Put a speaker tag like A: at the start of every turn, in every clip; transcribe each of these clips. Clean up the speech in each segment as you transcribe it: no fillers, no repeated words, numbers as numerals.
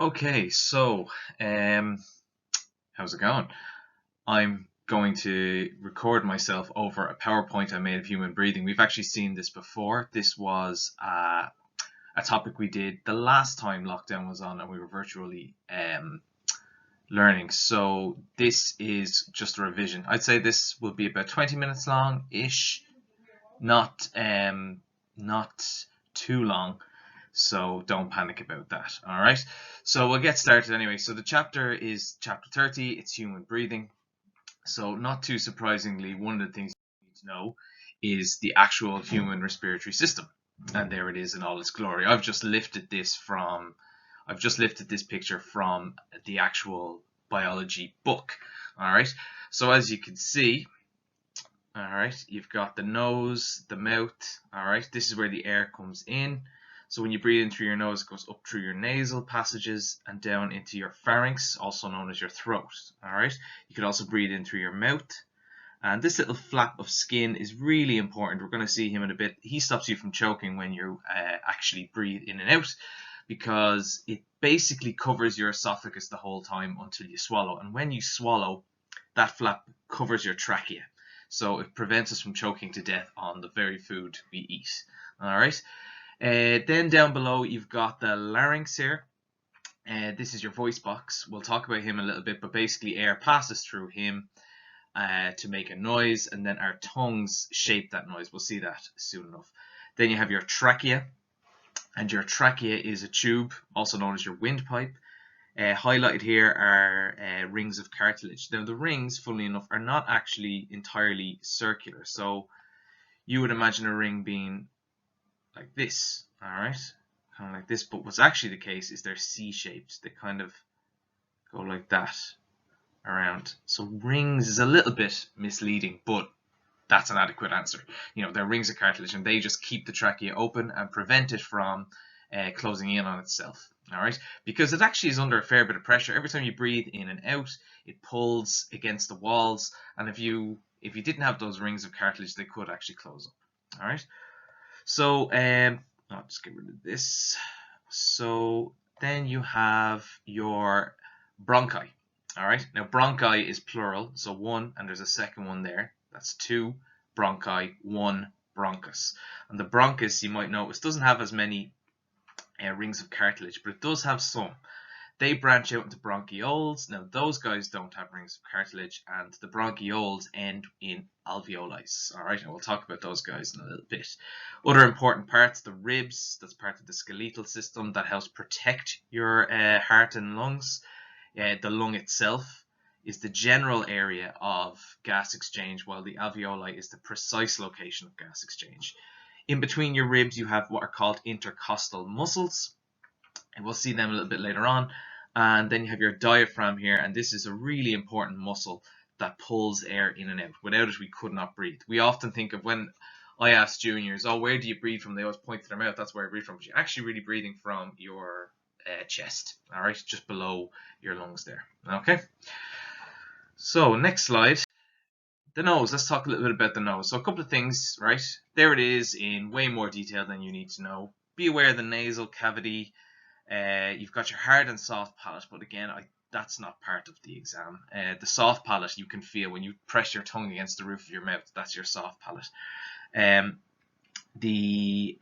A: Okay, so how's it going? I'm going to record myself over a PowerPoint I made of human breathing. We've actually seen this before. This was a topic we did the last time lockdown was on and we were virtually learning. So this is just a revision. I'd say this will be about 20 minutes long ish, not too long. So don't panic about that. All right. So we'll get started anyway. So the chapter is chapter 30. It's human breathing. So not too surprisingly, one of the things you need to know is the actual human respiratory system. And there it is in all its glory. I've just lifted this picture from the actual biology book. All right. So as you can see, all right, you've got the nose, the mouth. All right, this is where the air comes in. So when you breathe in through your nose, it goes up through your nasal passages and down into your pharynx, also known as your throat. All right, you could also breathe in through your mouth. And this little flap of skin is really important. We're going to see him in a bit. He stops you from choking when you actually breathe in and out, because it basically covers your esophagus the whole time until you swallow. And when you swallow, that flap covers your trachea. So it prevents us from choking to death on the very food we eat. All right. Then down below, you've got the larynx here. This is your voice box. We'll talk about him a little bit, but basically air passes through him to make a noise, and then our tongues shape that noise. We'll see that soon enough. Then you have your trachea, and your trachea is a tube, also known as your windpipe. Highlighted here are rings of cartilage. Now the rings, funnily enough, are not actually entirely circular. So you would imagine a ring being like this, all right, kind of like this. But what's actually the case is they're C-shaped. They kind of go like that around. So rings is a little bit misleading, but that's an adequate answer. You know, they're rings of cartilage, and they just keep the trachea open and prevent it from closing in on itself. All right, because it actually is under a fair bit of pressure. Every time you breathe in and out, it pulls against the walls, and if you didn't have those rings of cartilage, they could actually close up. All right, so I'll just get rid of this. So then you have your bronchi. All right, now bronchi is plural, so one, and there's a second one there. That's two bronchi, one bronchus. And the bronchus, you might notice, doesn't have as many rings of cartilage, but it does have some. They branch out into bronchioles. Now, those guys don't have rings of cartilage, and the bronchioles end in alveoli. All right, and we'll talk about those guys in a little bit. Other important parts, the ribs, that's part of the skeletal system that helps protect your heart and lungs. The lung itself is the general area of gas exchange, while the alveoli is the precise location of gas exchange. In between your ribs, you have what are called intercostal muscles, and we'll see them a little bit later on. And then you have your diaphragm here, and this is a really important muscle that pulls air in and out. Without it, we could not breathe. We often think of, when I ask juniors, oh, where do you breathe from? They always point to their mouth. That's where I breathe from. But you're actually really breathing from your chest, all right, just below your lungs there. Okay. So next slide. The nose. Let's talk a little bit about the nose. So a couple of things, right? There it is in way more detail than you need to know. Be aware of the nasal cavity. You've got your hard and soft palate, but again, that's not part of the exam. The soft palate you can feel when you press your tongue against the roof of your mouth. That's your soft palate. The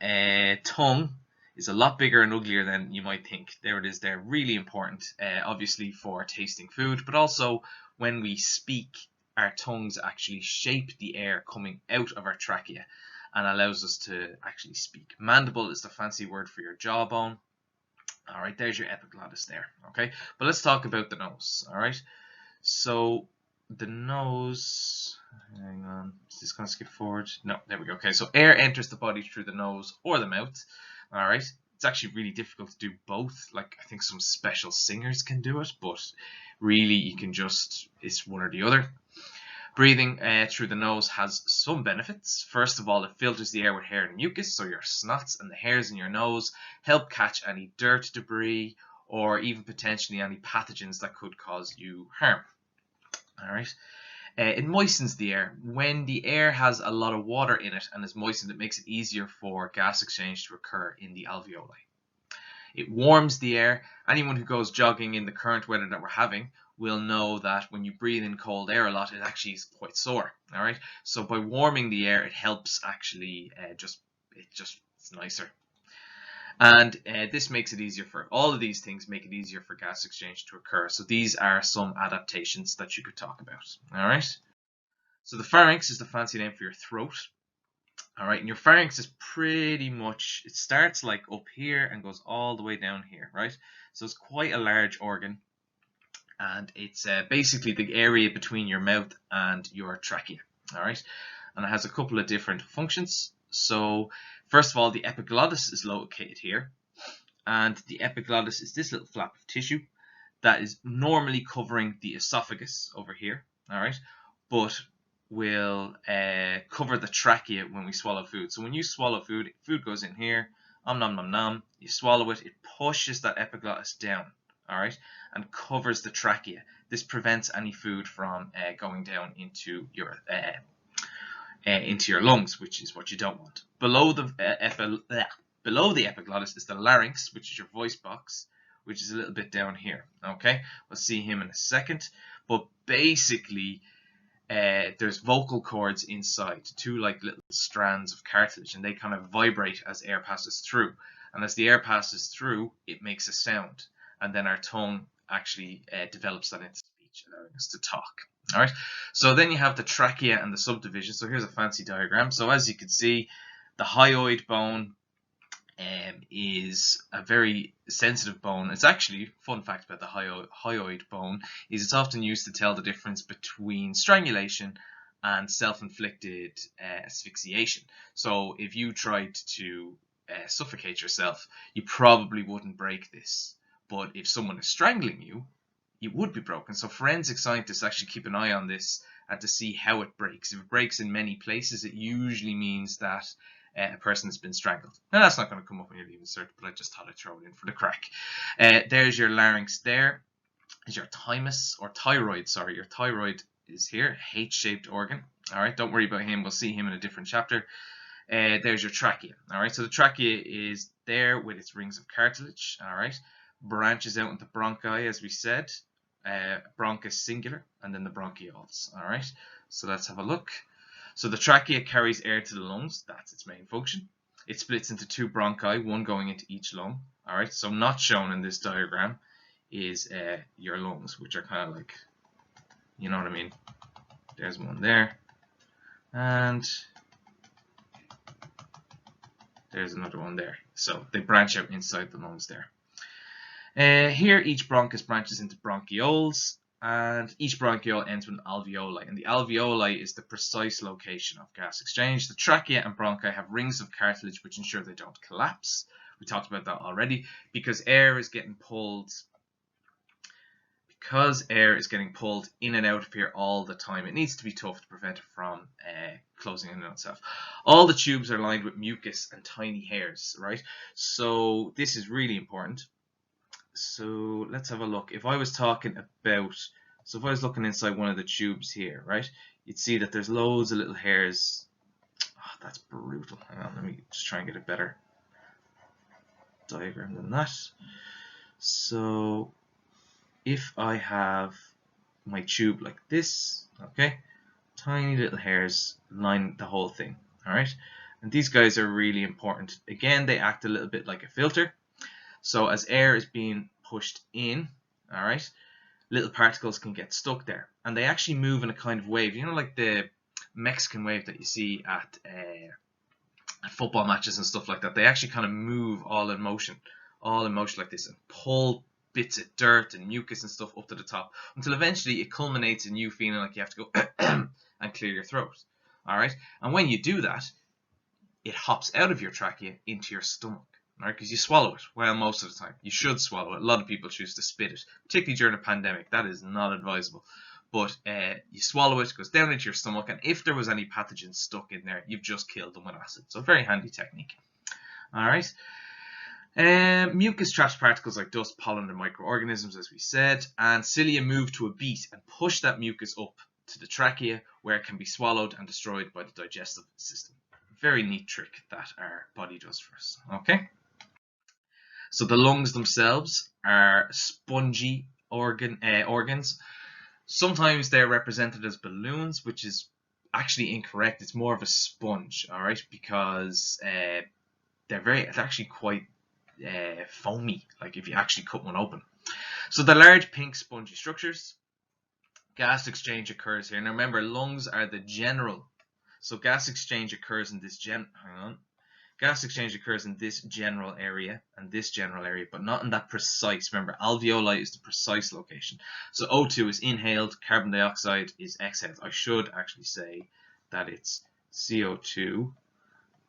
A: tongue is a lot bigger and uglier than you might think. There it is there. Really important, obviously, for tasting food, but also when we speak, our tongues actually shape the air coming out of our trachea and allows us to actually speak. Mandible is the fancy word for your jawbone. All right, there's your epiglottis there. Okay, but let's talk about the nose. All right, so the nose, hang on, is this going to skip forward? No, there we go. Okay, so air enters the body through the nose or the mouth. All right, it's actually really difficult to do both. Like, I think some special singers can do it, but really you can just, it's one or the other. Breathing through the nose has some benefits. First of all, it filters the air with hair and mucus, so your snots and the hairs in your nose help catch any dirt, debris, or even potentially any pathogens that could cause you harm. All right. It moistens the air. When the air has a lot of water in it and is moistened, it makes it easier for gas exchange to occur in the alveoli. It warms the air. Anyone who goes jogging in the current weather that we're having will know that when you breathe in cold air a lot, it actually is quite sore. All right. So by warming the air, it helps actually it's nicer. And this makes it easier for all of these things make it easier for gas exchange to occur. So these are some adaptations that you could talk about. All right. So the pharynx is the fancy name for your throat. All right, and your pharynx is pretty much, it starts like up here and goes all the way down here, right? So it's quite a large organ, and it's basically the area between your mouth and your trachea, all right? And it has a couple of different functions. So first of all, the epiglottis is located here, and the epiglottis is this little flap of tissue that is normally covering the esophagus over here, all right? But will cover the trachea when we swallow food. So when you swallow food, food goes in here, nom nom nom, you swallow it, it pushes that epiglottis down, all right, and covers the trachea. This prevents any food from going down into your lungs, which is what you don't want. Below the epiglottis is the larynx, which is your voice box, which is a little bit down here. Okay, we'll see him in a second, but basically there's vocal cords inside, two like little strands of cartilage, and they kind of vibrate as air passes through. And as the air passes through, it makes a sound, and then our tongue actually develops that into speech, allowing us to talk. All right. So then you have the trachea and the subdivision. So here's a fancy diagram. So as you can see, the hyoid bone is a very sensitive bone. It's actually, fun fact about the hyoid bone, is it's often used to tell the difference between strangulation and self-inflicted asphyxiation. So if you tried to suffocate yourself, you probably wouldn't break this. But if someone is strangling you, it would be broken. So forensic scientists actually keep an eye on this and to see how it breaks. If it breaks in many places, it usually means that a person has been strangled. Now that's not going to come up when you're leaving cert, but I just thought I'd throw it in for the crack. There's your larynx. There is your thymus or thyroid. Sorry, your thyroid is here, H-shaped organ. All right, don't worry about him. We'll see him in a different chapter. There's your trachea. All right, so the trachea is there with its rings of cartilage. All right, branches out into bronchi, as we said. Bronchus singular, and then the bronchioles. All right, so let's have a look. So the trachea carries air to the lungs. That's its main function. It splits into two bronchi, one going into each lung. All right, so not shown in this diagram is your lungs, which are kind of like, you know what I mean? There's one there, and there's another one there. So they branch out inside the lungs there. Here, each bronchus branches into bronchioles, and each bronchiole ends with an alveoli. And the alveoli is the precise location of gas exchange. The trachea and bronchi have rings of cartilage which ensure they don't collapse. We talked about that already. Because air is getting pulled in and out of here all the time, it needs to be tough to prevent it from closing in on itself. All the tubes are lined with mucus and tiny hairs, right? So this is really important. So let's have a look. If I was talking about, so if I was looking inside one of the tubes here, right, you'd see that there's loads of little hairs. Oh, that's brutal. Hang on, let me just try and get a better diagram than that. So if I have my tube like this, okay, tiny little hairs line the whole thing, all right? And these guys are really important. Again, they act a little bit like a filter. So as air is being pushed in, all right, little particles can get stuck there. And they actually move in a kind of wave, you know, like the Mexican wave that you see at football matches and stuff like that. They actually kind of move all in motion like this, and pull bits of dirt and mucus and stuff up to the top until eventually it culminates in you feeling like you have to go and clear your throat. All right, and when you do that, it hops out of your trachea into your stomach. Right, because you swallow it. Well, most of the time. You should swallow it. A lot of people choose to spit it, particularly during a pandemic. That is not advisable. But you swallow it, it goes down into your stomach, and if there was any pathogens stuck in there, you've just killed them with acid. So very handy technique. All right. Mucus traps particles like dust, pollen, and microorganisms, as we said, and cilia move to a beat and push that mucus up to the trachea, where it can be swallowed and destroyed by the digestive system. Very neat trick that our body does for us. Okay. So the lungs themselves are spongy organs. Sometimes they're represented as balloons, which is actually incorrect. It's more of a sponge, all right, because they're actually quite foamy, like if you actually cut one open. So the large pink spongy structures, gas exchange occurs here. Now remember, lungs are the general. So gas exchange occurs in this Gas exchange occurs in this general area and this general area, but not in that precise. Remember, alveoli is the precise location. So O2 is inhaled, carbon dioxide is exhaled. I should actually say that it's CO2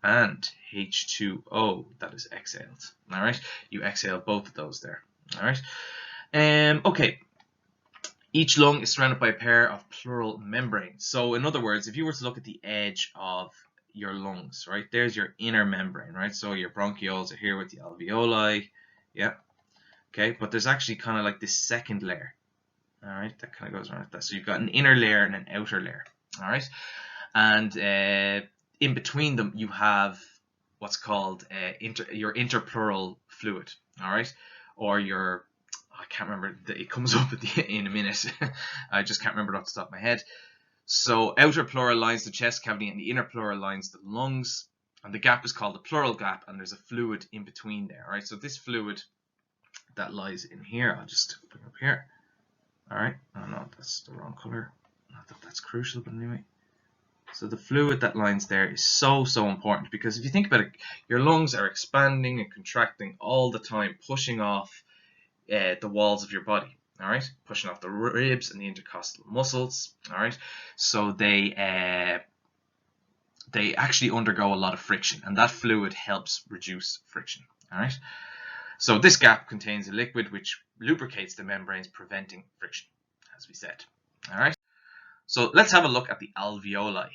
A: and H2O that is exhaled. All right, you exhale both of those there. All right. Okay. Each lung is surrounded by a pair of pleural membranes. So in other words, if you were to look at the edge of your lungs, right, there's your inner membrane, right? So your bronchioles are here with the alveoli, yeah, okay, but there's actually kind of like this second layer, all right, that kind of goes around that. So you've got an inner layer and an outer layer, all right, and in between them you have what's called your interpleural fluid, all right, or your, I can't remember, it comes up in a minute. I just can't remember it off the top of my head. So outer pleural lines the chest cavity and the inner pleural lines the lungs, and the gap is called the pleural gap, and there's a fluid in between there. All right, so this fluid that lies in here, I'll just bring up here. All right, oh no, that's the wrong color. Not that that's crucial, but anyway. So the fluid that lines there is so important, because if you think about it, your lungs are expanding and contracting all the time, pushing off the walls of your body. All right, pushing off the ribs and the intercostal muscles. All right, so they actually undergo a lot of friction, and that fluid helps reduce friction. All right, so this gap contains a liquid which lubricates the membranes, preventing friction, as we said. All right, so let's have a look at the alveoli.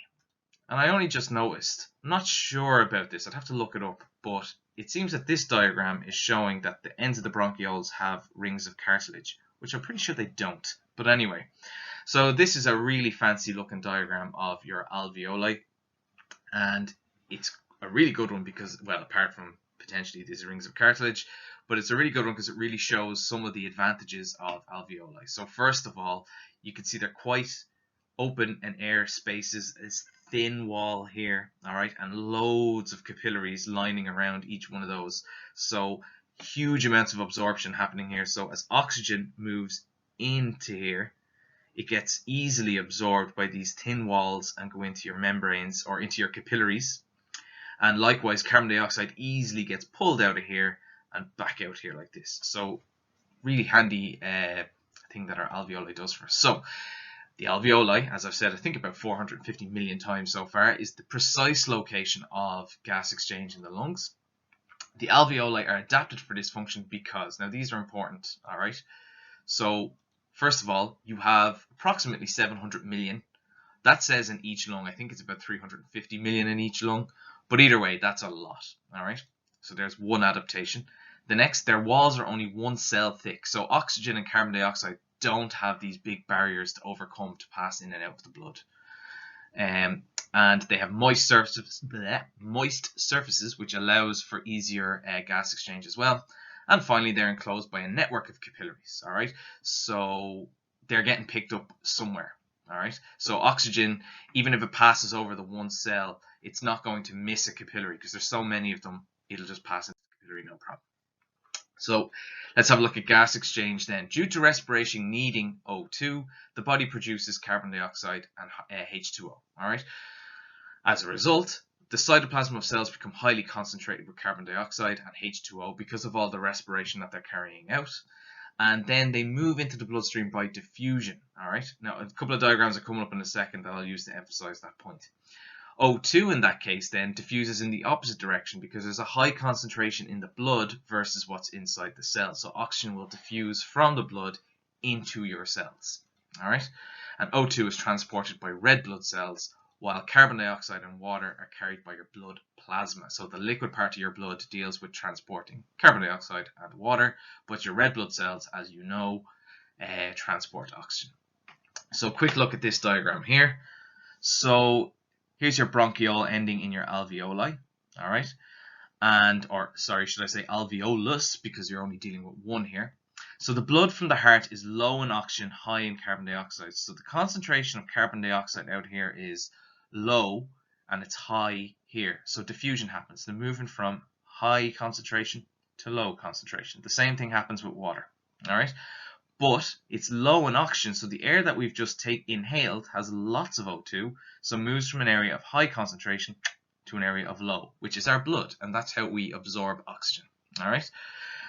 A: And I only just noticed, I'm not sure about this, I'd have to look it up, but it seems that this diagram is showing that the ends of the bronchioles have rings of cartilage, which I'm pretty sure they don't. But anyway, so this is a really fancy looking diagram of your alveoli, and it's a really good one because, well, apart from potentially these rings of cartilage, but it's a really good one because it really shows some of the advantages of alveoli. So first of all, you can see they're quite open and air spaces, this thin wall here, all right, and loads of capillaries lining around each one of those. So huge amounts of absorption happening here. So as oxygen moves into here, it gets easily absorbed by these thin walls and go into your membranes or into your capillaries. And likewise, carbon dioxide easily gets pulled out of here and back out here like this. So really handy thing that our alveoli does for us. So the alveoli, as I've said, I think about 450 million times so far, is the precise location of gas exchange in the lungs. The alveoli are adapted for this function because, now these are important, all right? So first of all, you have approximately 700 million. That says in each lung, I think it's about 350 million in each lung, but either way, that's a lot, all right? So there's one adaptation. The next, their walls are only one cell thick, so oxygen and carbon dioxide don't have these big barriers to overcome to pass in and out of the blood. And they have moist surfaces, which allows for easier gas exchange as well. And finally, they're enclosed by a network of capillaries, all right? So they're getting picked up somewhere, all right? So oxygen, even if it passes over the one cell, it's not going to miss a capillary because there's so many of them, it'll just pass into the capillary, no problem. So let's have a look at gas exchange then. Due to respiration needing O2, the body produces carbon dioxide and H2O. All right. As a result, the cytoplasm of cells become highly concentrated with carbon dioxide and H2O because of all the respiration that they're carrying out. And then they move into the bloodstream by diffusion. All right. Now, a couple of diagrams are coming up in a second that I'll use to emphasize that point. O2 in that case then diffuses in the opposite direction because there's a high concentration in the blood versus what's inside the cell. So oxygen will diffuse from the blood into your cells. All right, and O2 is transported by red blood cells, while carbon dioxide and water are carried by your blood plasma. So the liquid part of your blood deals with transporting carbon dioxide and water, but your red blood cells, as you know, transport oxygen. So quick look at this diagram here. So here's your bronchiole ending in your alveoli, all right? or sorry, should I say alveolus, because you're only dealing with one here. So the blood from the heart is low in oxygen, high in carbon dioxide. So the concentration of carbon dioxide out here is low and it's high here. So diffusion happens. The movement from high concentration to low concentration. The same thing happens with water. All right. But it's low in oxygen, so the air that we've just inhaled has lots of O2, so moves from an area of high concentration to an area of low, which is our blood, and that's how we absorb oxygen. All right.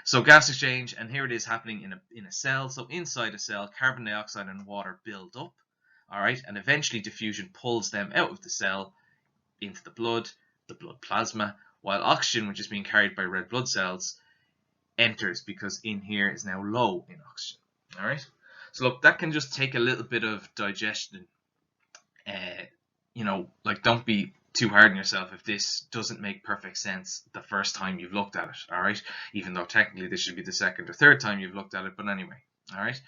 A: So gas exchange, and here it is happening in a cell. So inside a cell, carbon dioxide and water build up, all right, and eventually diffusion pulls them out of the cell into the blood plasma, while oxygen, which is being carried by red blood cells, enters because in here is now low in oxygen. All right. So look, that can just take a little bit of digestion. Like, don't be too hard on yourself if this doesn't make perfect sense the first time you've looked at it, all right? Even though technically this should be the second or third time you've looked at it, but anyway, all right?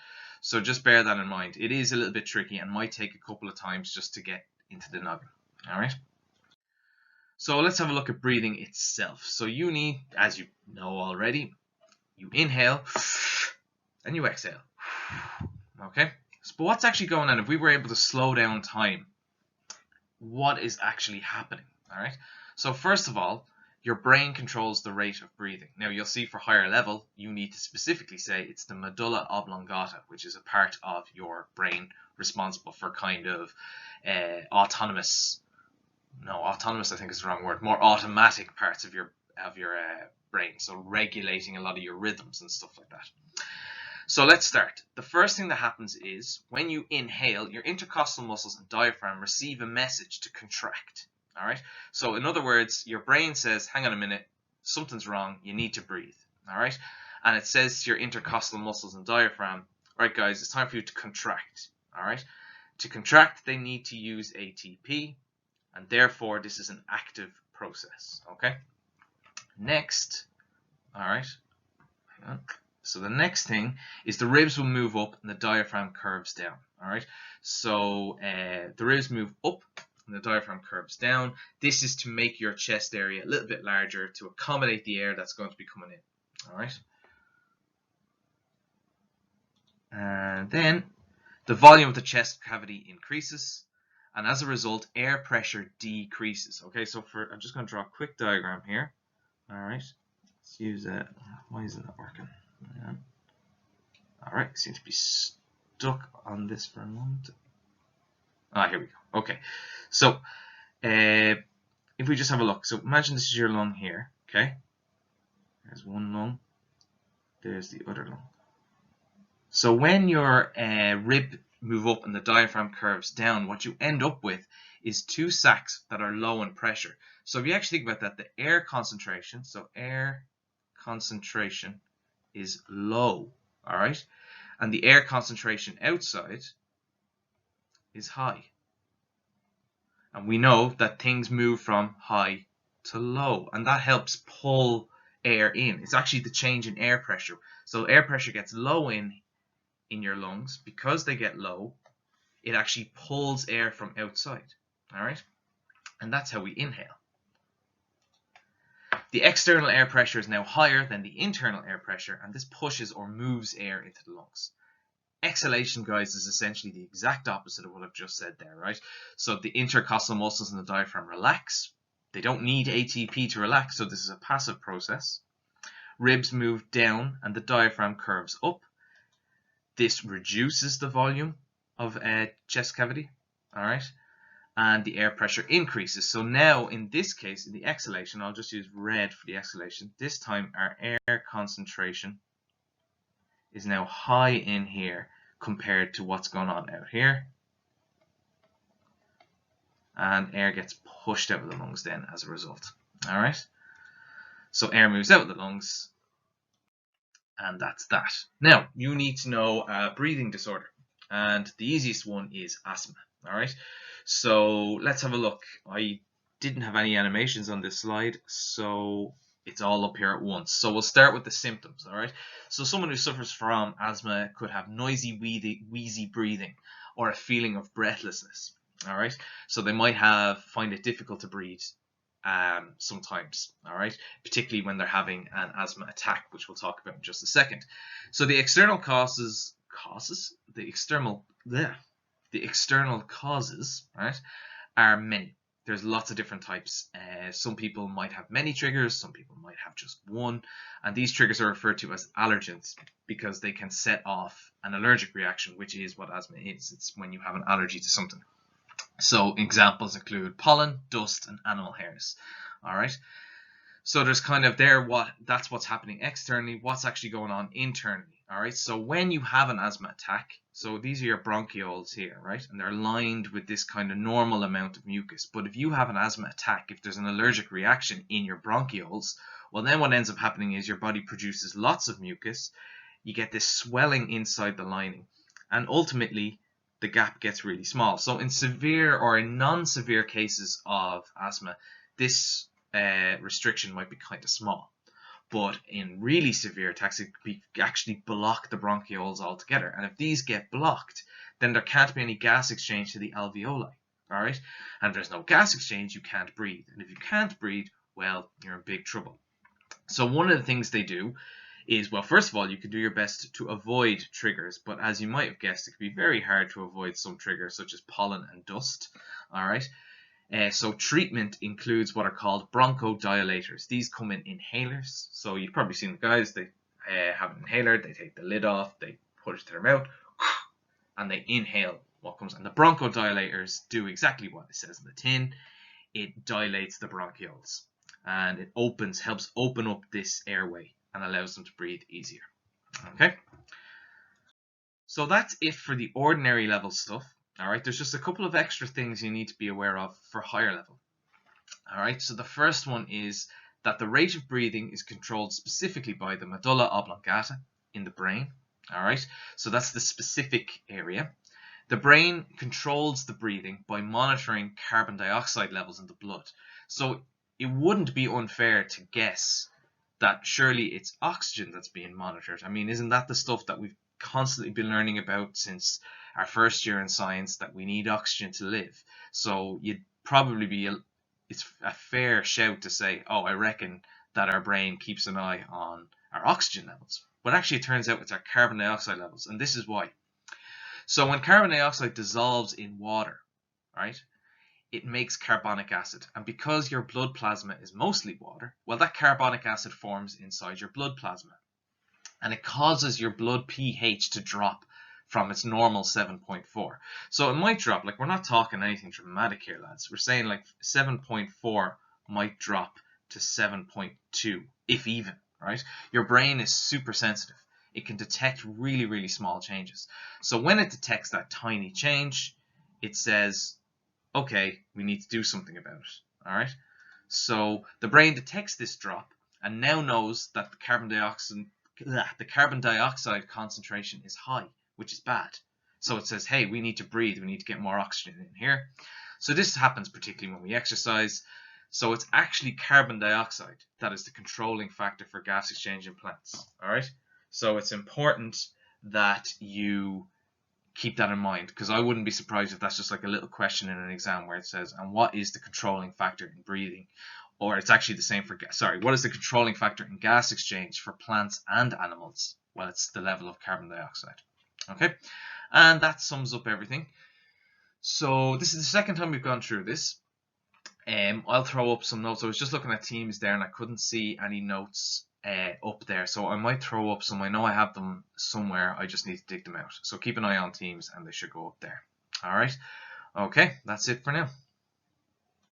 A: So just bear that in mind. It is a little bit tricky and might take a couple of times just to get into the noggin, all right? So let's have a look at breathing itself. So you need, as you know already, you inhale and you exhale, okay? But what's actually going on? If we were able to slow down time, what is actually happening? All right. So first of all, your brain controls the rate of breathing. Now you'll see for higher level, you need to specifically say it's the medulla oblongata, which is a part of your brain responsible for kind of autonomous I think is the wrong word, more automatic parts of your brain. So regulating a lot of your rhythms and stuff like that. So let's start. The first thing that happens is when you inhale, your intercostal muscles and diaphragm receive a message to contract. All right. So in other words, your brain says, hang on a minute, something's wrong. You need to breathe. All right. And it says to your intercostal muscles and diaphragm, all right, guys, it's time for you to contract. All right. To contract, they need to use ATP. And therefore, this is an active process. Okay. Next. All right. Hang on. So the next thing is the ribs will move up and the diaphragm curves down. All right. So the ribs move up and the diaphragm curves down. This is to make your chest area a little bit larger to accommodate the air that's going to be coming in. All right. And then the volume of the chest cavity increases, and as a result, air pressure decreases. Okay. So I'm just going to draw a quick diagram here. All right. Let's use that. Why isn't that working? Yeah. All right, seems to be stuck on this for a moment. Here we go. Okay, so if we just have a look, so imagine this is your lung here. Okay, there's one lung, there's the other lung. So when your rib move up and the diaphragm curves down, what you end up with is two sacs that are low in pressure. So if you actually think about that, the air concentration, is low, all right, and the air concentration outside is high, and we know that things move from high to low, and that helps pull air in. It's actually the change in air pressure. So air pressure gets low in your lungs. Because they get low, it actually pulls air from outside, all right, and that's how we inhale. The external air pressure is now higher than the internal air pressure, and this pushes or moves air into the lungs. Exhalation, guys, is essentially the exact opposite of what I've just said there, right? So the intercostal muscles and the diaphragm relax. They don't need ATP to relax, so this is a passive process. Ribs move down and the diaphragm curves up. This reduces the volume of chest cavity, all right? And the air pressure increases. So now in this case, in the exhalation, I'll just use red for the exhalation. This time our air concentration is now high in here compared to what's going on out here. And air gets pushed out of the lungs then as a result. All right. So air moves out of the lungs, and that's that. Now you need to know a breathing disorder, and the easiest one is asthma. All right. So let's have a look. I didn't have any animations on this slide, so it's all up here at once. So we'll start with the symptoms, all right? So someone who suffers from asthma could have noisy, wheezy breathing or a feeling of breathlessness, all right? So they might find it difficult to breathe sometimes, all right, particularly when they're having an asthma attack, which we'll talk about in just a second. So the external the external causes, right, are many. There's lots of different types. Some people might have many triggers, some people might have just one, and these triggers are referred to as allergens because they can set off an allergic reaction, which is what asthma is. It's when you have an allergy to something. So examples include pollen, dust, and animal hairs. All right. So there's kind of that's what's happening externally, what's actually going on internally. All right. So when you have an asthma attack, so these are your bronchioles here, right? And they're lined with this kind of normal amount of mucus. But if you have an asthma attack, if there's an allergic reaction in your bronchioles, well, then what ends up happening is your body produces lots of mucus. You get this swelling inside the lining, and ultimately the gap gets really small. So in severe or in non-severe cases of asthma, this restriction might be kind of small. But in really severe attacks, it could actually block the bronchioles altogether. And if these get blocked, then there can't be any gas exchange to the alveoli. All right? And if there's no gas exchange, you can't breathe. And if you can't breathe, well, you're in big trouble. So one of the things they do is, well, first of all, you can do your best to avoid triggers. But as you might have guessed, it can be very hard to avoid some triggers, such as pollen and dust. All right? So treatment includes what are called bronchodilators. These come in inhalers. So you've probably seen the guys, they have an inhaler, they take the lid off, they put it to their mouth, and they inhale what comes. And the bronchodilators do exactly what it says in the tin. It dilates the bronchioles, and it helps open up this airway and allows them to breathe easier. Okay? So that's it for the ordinary level stuff. All right, there's just a couple of extra things you need to be aware of for higher level. All right, so the first one is that the rate of breathing is controlled specifically by the medulla oblongata in the brain. All right, so that's the specific area. The brain controls the breathing by monitoring carbon dioxide levels in the blood. So it wouldn't be unfair to guess that surely it's oxygen that's being monitored. I mean, isn't that the stuff that we've constantly been learning about since our first year in science, that we need oxygen to live? So you'd probably it's a fair shout to say, oh, I reckon that our brain keeps an eye on our oxygen levels. But actually it turns out it's our carbon dioxide levels, and this is why. So when carbon dioxide dissolves in water, right, it makes carbonic acid. And because your blood plasma is mostly water, well, that carbonic acid forms inside your blood plasma. And it causes your blood pH to drop from its normal 7.4. So it might drop, like, we're not talking anything dramatic here, lads. We're saying like 7.4 might drop to 7.2, if even, right? Your brain is super sensitive. It can detect really, really small changes. So when it detects that tiny change, it says, okay, we need to do something about it, all right? So the brain detects this drop and now knows that the carbon dioxide concentration is high, which is bad. So it says, hey, we need to breathe, we need to get more oxygen in here. So this happens particularly when we exercise. So it's actually carbon dioxide that is the controlling factor for gas exchange in plants. All right. So it's important that you keep that in mind, because I wouldn't be surprised if that's just like a little question in an exam where it says, and what is the controlling factor in breathing? Or it's actually the same for, what is the controlling factor in gas exchange for plants and animals? Well, it's the level of carbon dioxide. Okay, and that sums up everything. So this is the second time we've gone through this. I'll throw up some notes. I was just looking at Teams there and I couldn't see any notes up there, so I might throw up some. I know I have them somewhere, I just need to dig them out. So keep an eye on Teams and they should go up there. All right, okay, that's it for now.